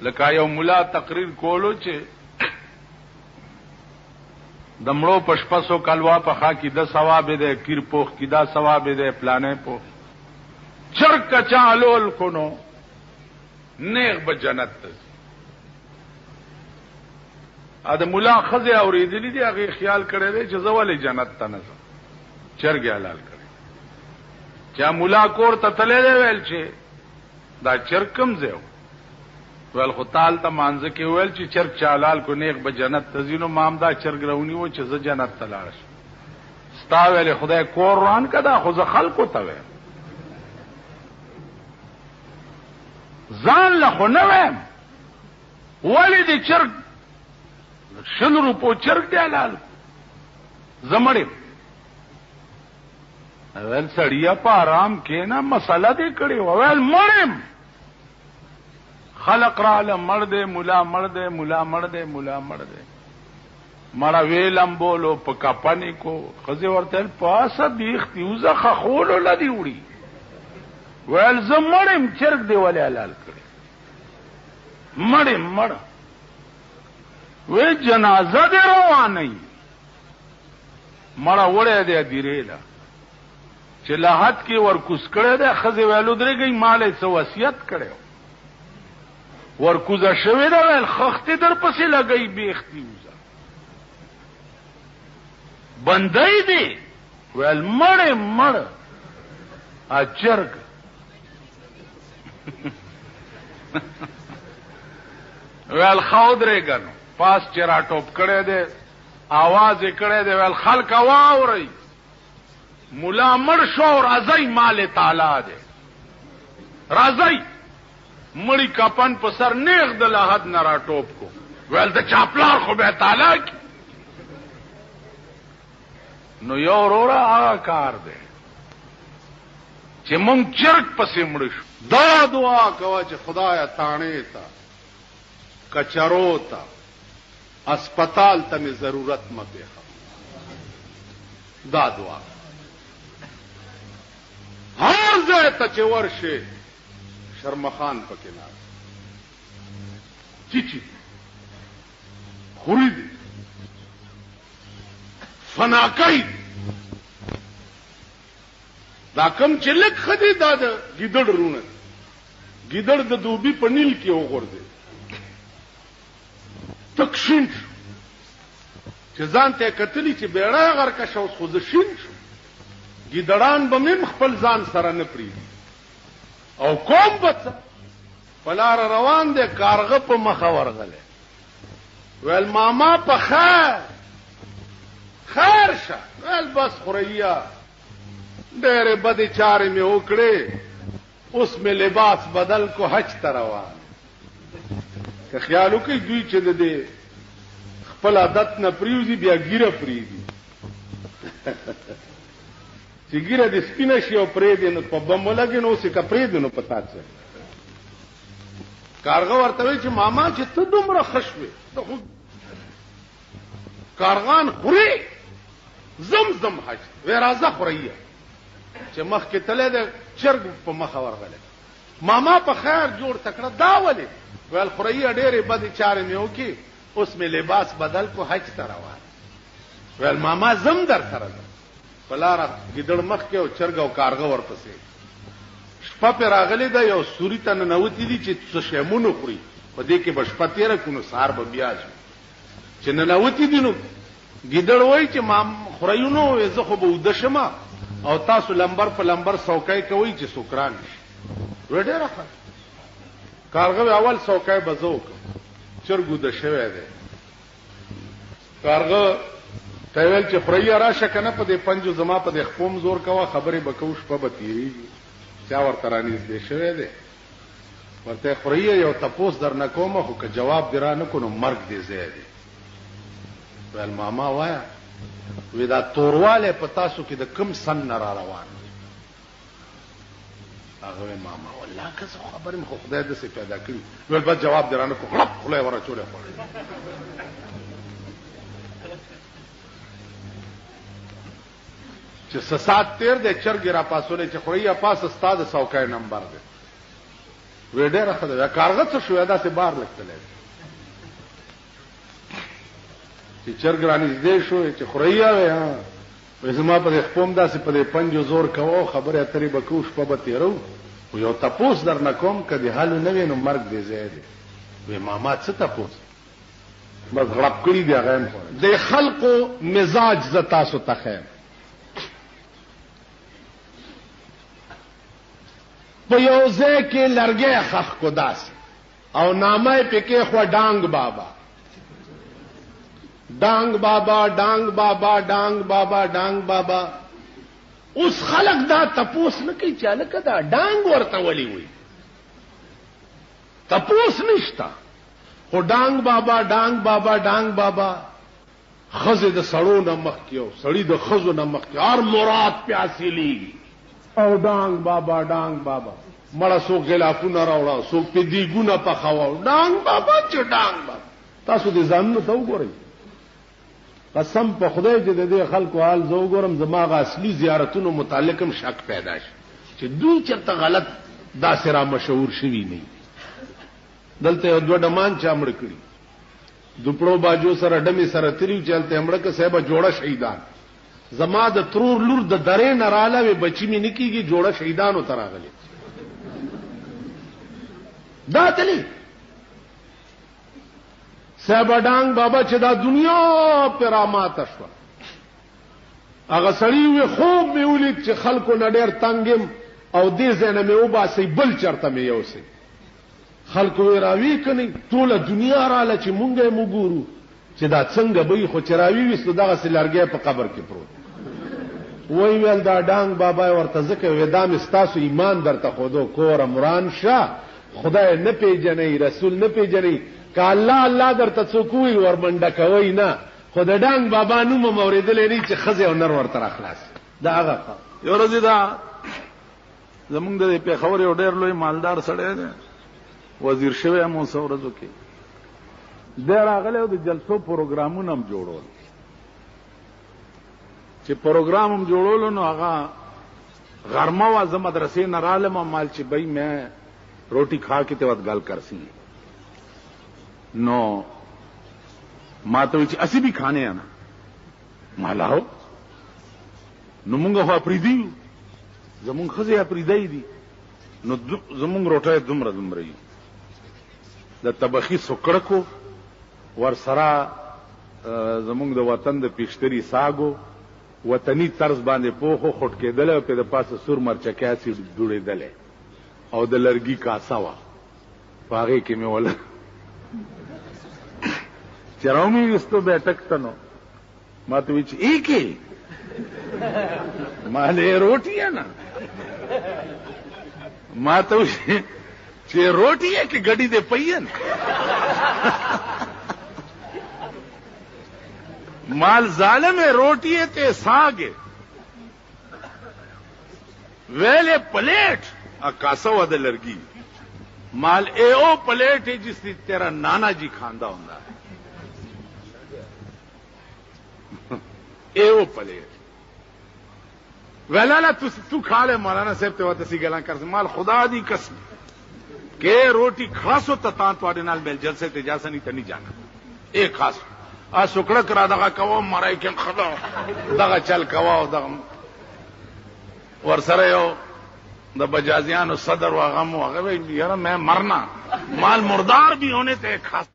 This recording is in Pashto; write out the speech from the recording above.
لکه یو مولا تقریر کولو چې د مړو پشپسو کلوا په خا کې د ثواب دی پیر پوخ کې دا ثواب دی پلانې پوخ چرګ کچا لول کونو نیغ به جنت ته ا د مولا خزه اوریدلی دی هغه خیال کړی دی چې زولې جنت ته نه ځم چرګ حلال کړی چا مولا کور ته تللی دی ویل چې دا چرګ کم ځو ویل خو تعال ته مانځه کې ویل چې چرګ چالال کو نیغ به جنت ته ځینو مام دا چرګ رونی و چې زه جنت ته لاړ شم ستا ویل خدای کور روان کدا خو زه خلکو ته ویم ځان له خو نه ویم ولې دې چرګ 100 روپو چرګ دی حلال زمړې ویل سړیا په آرام کې نه مسله دې کړې ویل مړم خلق را له مړ دې مولا مړ دې مولا مړ دې مولا مړ دې مړه ویلم بولو په کپنې کو خزه ورته پاسه دیختي وزه خول لدی وړي ویل زمړم چرګ دی ولې حلال کړې مړم مړ وې جنازه دې روانه مړه وړه دې دیریلا چې لحد کې ورکوس کړه دې خزه ویلو درګي مالې سو وصیت کړو ورکوزه شوی دا ویل خختی در پسی لگئی بیختی وزا بندئی دی ویل مڑ مڑ اچرگ ویل خود رے گنو پاس چرا ٹوپ کڑے دے آواز کڑے دے ویل خلق واو رئی ملا مڑ شو رازئی مال تعالی دے رازئی مړی کپن په سر نیغ د لحد نه را ټوپ کو ویل د چاپلار خو به تعالی کی نو یو وروره هغه کار دی چې مونږ چرګ پسې مړ شو دا دعا کوه چې خدایا تاڼې ته کچرو ته اسپتال ته مې ضرورت مه پېښه دا دعا هر ځای ته چې ورشې شرمخان پکې نه چی خوري دي فناکای دا کم چې لک خدي دا د ګیدړ رونه ګیدړ د دوبي په نیل کې وګورځي تکشین چې ځان ته کتلی چې بیړه غر کا شو خو ځشین شو ګیدړان به مم خپل ځان سره نه پریږي او کوم بچ پلار روان دي کارغه په مخه ورغله ویل ماما په خیر شه ویل بس خوریا ډېرې بدې چارې مې وکړې اوس مې لباس بدل کو حج ته روان که خیال وکړي دوی چې د دې خپل عادت نه پریوزي بیا ګیره پریږي چې ګیره د سپینه شي او پرې دې نو په بم ولګي نو څه کا پرې دې نو پتا څه کارغه ورته وی چې ماما چې ته دومره خشوي ته خو کارغان خوري زمزم حج وې راځه خوريه چې مخ کې تله د چرګ په مخ ورغله ماما په خیر جوړ تکړه دا ولې ویل خوريه ډېرې بدې چارې مې وکي اوس مې لباس بدل کو حج ته روان ویل ماما زم در سره پلاره ګیدړ مخ کې او چرګ او کارغه ورپسې شپه پر راغلي دا یو سوري ته ننوتی دي چې څه شمونو خوري په دې کې بشپه تیره کونو سار به بیا چې ننوتی دي نو ګیدړ وای چې ما خورایونو زه خو به ودشمه او تاسو لمبر په لمبر سوکای کوي چې سوکران وړه راخه کارغه اول سوکای بزوک چرګو د شوه دی کارغه تایل چې خوریا راشه کنه په دې پنځو زما په دې خپوم زور کوا خبرې بکوش په بتیریږي چا ورته رانیز دې شوه دی ورته خوریا یو تپوس در نه کومه خو که جواب درانه کو نو مرګ دې زیاده ول ماما وایا وې دا تورواله په تاسو کې د کم سن نه را روان هغه ماما والله که څه خبرې مخ خدای دې څه پیدا کړی ول بس جواب درانه کو خلپ خلای ورا چوره خوري چې سات تیر د چرګ را پاسولې چې خوریا پاس استاد سوکای نمبر دی وی ډېره ښه ده کارغه څه شو داسې بار لګتلی چې چرګ رانږدې شو چې خوریا وی وی زما په دې خپوم داسې په دې پنجو زور کوو خبرې اترې به کوو شپه به تېرو و یو تپوس در نه کوم که دې حالو نه وي نو مرګ دې ځای دی وی ماما څه تپوس بس غړپ کړي دي هغه د خلقو مزاج ز تاسو ته خیم په یو ځای کې لرګی خښ کو داسې او نامه یې پکې خوا ډانګ بابا ډانګ بابا ډانګ بابا ډانګ بابا ډانګ بابا اوس خلق دا تپوس نه کوي چې هلکه دا ډانګ ورته ولي وي تپوس نشته خو ډانګ بابا ډانګ بابا ډانګ بابا ښځې د سړو نه مخکې او سړي د ښځو نه مخکې هر مراد پې حاصلېږي او ډانګ بابا ډانګ بابا مړه څوک غلافونه راوړه څوک پې دیګونه پخوه ډانګ بابا چې ډانګ بابا تاسو دې ځانونه ته وګورئ قسم په خدای چې د دې خلکو حال زه وګورم زما هغه اصلي زیارتونو متعلق هم شک پیدا شي چې دوی چېرته غلط داسې را مشهور شوي نه دلته یو دوه ډمان چا مړه کړي دوپړو باجو سره ډمې سره تېري چې هلته یې مړه که صاحبه جوړه شهیدان زما د ترور لور د درې نه راله وې بچي مې نه کېږي جوړه شهیدانو ته راغلې دا تلي صاحب ډانګ بابا چې دا دنیا پې راماته شوه هغه سړي وې خوب مې ولید چې خلکو نه ډېر تنګ یم او دې ځای نه مې وباسئ بل چېرته مې یوسئ خلکو وی راوی کني ټوله دنیا رااله چې مونږ یې وګورو چې دا څنګه به خو چې راوی وستو دغسې لرګی په قبر کې پروت وی ویل دا ډانګ بابا ورته ځکه وی دا مې ستاسو ایمان درته ښودو کوره مران شه خدای نه پیژنئ رسول نه پیژنئ که الله الله درته څوک ووایي ورمنډه کوئ نه خو د ډانګ بابا نوم هم اورېدلی نه چې ښځې او نر ورته راخلاص دا هغه یو ورځې دا زمونږ د پېښور یو ډېر لوی مالدار سړی دی وزیر شوی هم اوس ورځو کې دی راغلی او د جلسو پروګرامونه هم جوړول چې پروګرام هم جوړولو نو هغه غرمه وه زه مدرسې نه رالم مال چې بھائی میں روٹی کھا کے تے وقت گل کر سی نو ما ته چې اسی بھی کھانے آنا ما لاو نو مونږ خو اپریدي یو زمونږ ښځې اپریدی دي نو زمونږ روټۍ دومره دومره یو د تبخي سکړکو ورسره زمونږ د وطن د پیشتري ساګو وطني طرز باندې پوخو خټ کېدلی او پې د پاسه سور مرچکۍ هسې دوړېدلی او د لرګي کاسه وه په هغې کې مې وله چې راومې ویستو بیټک ته نو ما ته وی چې ایکې ما له روټي ہے نا ما ته وی چې روټي ہے کې ګډي دې پئی ہے مال ظالم ہے روٹی ہے تے ساگ ہے ویلے پلیٹ کاسا ہوا دے لرگی مال اے او پلیٹ ہے جس نے تیرا نانا جی کھاندا ہوندا ہے اے او پلیٹ ویلالا تو کھا لے مولانا صاحب تے واسطے سی گلاں کر مال خدا دی قسم کہ روٹی کھاسو تاں تواڈے نال مل جلسے تے جاسا نہیں تے نہیں جانا اے کھاسو ا سکړه کرا دغه کوم مړای کې خدا دغه چل کوا دغه ور سره یو د بجازیانو صدر و غم و هغه یاره میں مرنا مال مردار بھی ہونے تے خاص